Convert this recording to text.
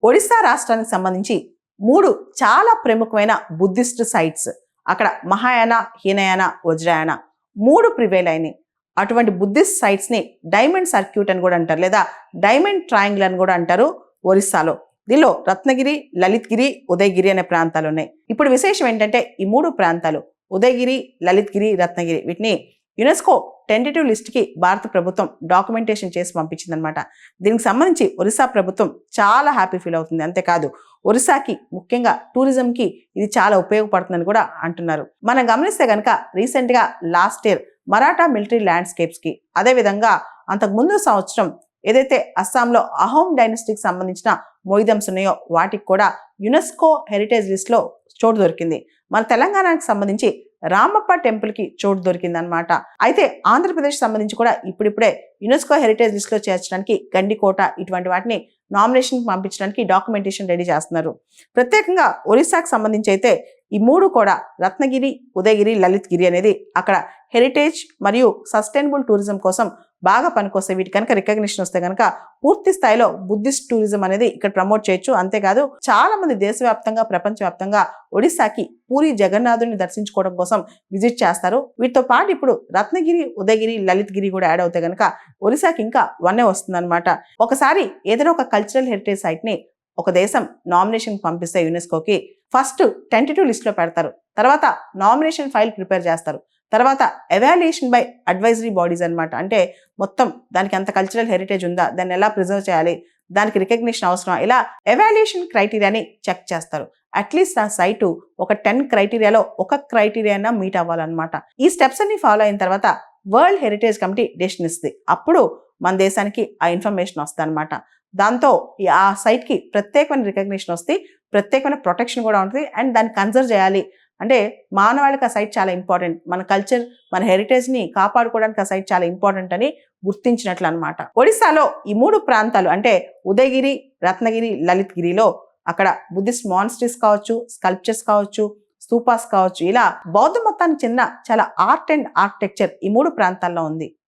ఒడిశా రాష్ట్రానికి సంబంధించి 3 చాలా ప్రముఖమైన బుద్ధిస్ట్ సైట్స్ అక్కడ మహాయాన, హీనయాన, వజ్రయాన 3 ప్రివేల్ అయినాయి. అటువంటి బుద్ధిస్ట్ సైట్స్ ని డైమండ్ సర్క్యూట్ అని కూడా అంటారు, లేదా డైమండ్ ట్రయాంగిల్ అని కూడా అంటారు ఒరిస్సాలో. దీనిలో రత్నగిరి, లలిత్గిరి, ఉదయగిరి అనే ప్రాంతాలు ఉన్నాయి. ఇప్పుడు విశేషం ఏంటంటే ఈ 3 ప్రాంతాలు ఉదయగిరి, లలిత్గిరి, రత్నగిరి వీటిని యునెస్కో టెంటేటివ్ లిస్ట్కి భారత ప్రభుత్వం డాక్యుమెంటేషన్ చేసి పంపించిందనమాట. దీనికి సంబంధించి ఒరిస్సా ప్రభుత్వం చాలా హ్యాపీ ఫీల్ అవుతుంది. అంతేకాదు ఒరిస్సాకి ముఖ్యంగా టూరిజంకి ఇది చాలా ఉపయోగపడుతుందని కూడా అంటున్నారు. మనం గమనిస్తే కనుక రీసెంట్గా లాస్ట్ ఇయర్ మరాఠా మిలిటరీ ల్యాండ్స్కేప్స్కి, అదేవిధంగా అంతకు ముందు సంవత్సరం ఏదైతే అస్సాంలో అహోం డైనస్టీకి సంబంధించిన మొయిదమ్స్ ఉన్నాయో వాటికి కూడా యునెస్కో హెరిటేజ్ లిస్ట్లో చోటు దొరికింది. మన తెలంగాణకు సంబంధించి రామప్ప టెంపుల్కి చోటు దొరికిందనమాట. అయితే ఆంధ్రప్రదేశ్ సంబంధించి కూడా ఇప్పుడిప్పుడే యునెస్కో హెరిటేజ్ లిస్ట్లో చేర్చడానికి గండికోట ఇటువంటి వాటిని నామినేషన్ పంపించడానికి డాక్యుమెంటేషన్ రెడీ చేస్తున్నారు. ప్రత్యేకంగా ఒరిస్సాకు సంబంధించి అయితే ఈ 3 కూడా రత్నగిరి, ఉదయగిరి, లలిత్గిరి అనేది అక్కడ హెరిటేజ్ మరియు సస్టైనబుల్ టూరిజం కోసం బాగా పనికొస్తాయి. వీటి కనుక రికగ్నిషన్ వస్తే కనుక పూర్తి స్థాయిలో బుద్ధిస్ట్ టూరిజం అనేది ఇక్కడ ప్రమోట్ చేయొచ్చు. అంతేకాదు చాలా మంది దేశవ్యాప్తంగా, ప్రపంచవ్యాప్తంగా ఒడిస్సాకి పూరి జగన్నాథుని దర్శించుకోవడం కోసం విజిట్ చేస్తారు. వీటితో పాటు ఇప్పుడు రత్నగిరి, ఉదయగిరి, లలిత్గిరి కూడా యాడ్ అవుతే కనుక ఒరిస్సాకి ఇంకా వన్నే వస్తుందన్నమాట. ఒకసారి ఏదైనా ఒక కల్చరల్ హెరిటేజ్ సైట్ ని ఒక దేశం నామినేషన్ పంపిస్తే యునెస్కోకి ఫస్ట్ టెంటేటివ్ లిస్ట్లో పెడతారు, తర్వాత నామినేషన్ ఫైల్ ప్రిపేర్ చేస్తారు, తర్వాత ఎవాల్యుయేషన్ బై అడ్వైజరీ బాడీస్ అనమాట. అంటే మొత్తం దానికి అంత కల్చరల్ హెరిటేజ్ ఉందా, దాన్ని ఎలా ప్రిజర్వ్ చేయాలి, దానికి రికగ్నిషన్ అవసరం, ఇలా ఎవాల్యుయేషన్ క్రైటీరియాని చెక్ చేస్తారు. అట్లీస్ట్ ఆ సైటు ఒక 10 క్రైటీరియాలో ఒక క్రైటీరియానా మీట్ అవ్వాలన్నమాట. ఈ స్టెప్స్ అన్ని ఫాలో అయిన తర్వాత వరల్డ్ హెరిటేజ్ కమిటీ డెసిషన్ ఇస్తుంది. అప్పుడు మన దేశానికి ఆ ఇన్ఫర్మేషన్ వస్తుంది అనమాట. దాంతో ఆ సైట్కి ప్రత్యేకమైన రికగ్నిషన్ వస్తే ప్రత్యేకమైన ప్రొటెక్షన్ కూడా ఉంటుంది. అండ్ దాన్ని కన్సర్వ్ చేయాలి అంటే మానవాళికి ఆ సైట్ చాలా ఇంపార్టెంట్, మన కల్చర్, మన హెరిటేజ్ని కాపాడుకోవడానికి ఆ సైట్ చాలా ఇంపార్టెంట్ అని గుర్తించినట్లు అనమాట. ఒడిశాలో ఈ 3 ప్రాంతాలు అంటే ఉదయగిరి, రత్నగిరి, లలిత్గిరిలో అక్కడ బుద్ధిస్ట్ మానిస్ట్రీస్ కావచ్చు, స్కల్ప్చర్స్ కావచ్చు, స్తూపాస్ కావచ్చు, ఇలా బౌద్ధ మొత్తానికి చెందిన చాలా ఆర్ట్ అండ్ ఆర్కిటెక్చర్ ఈ 3 ప్రాంతాల్లో ఉంది.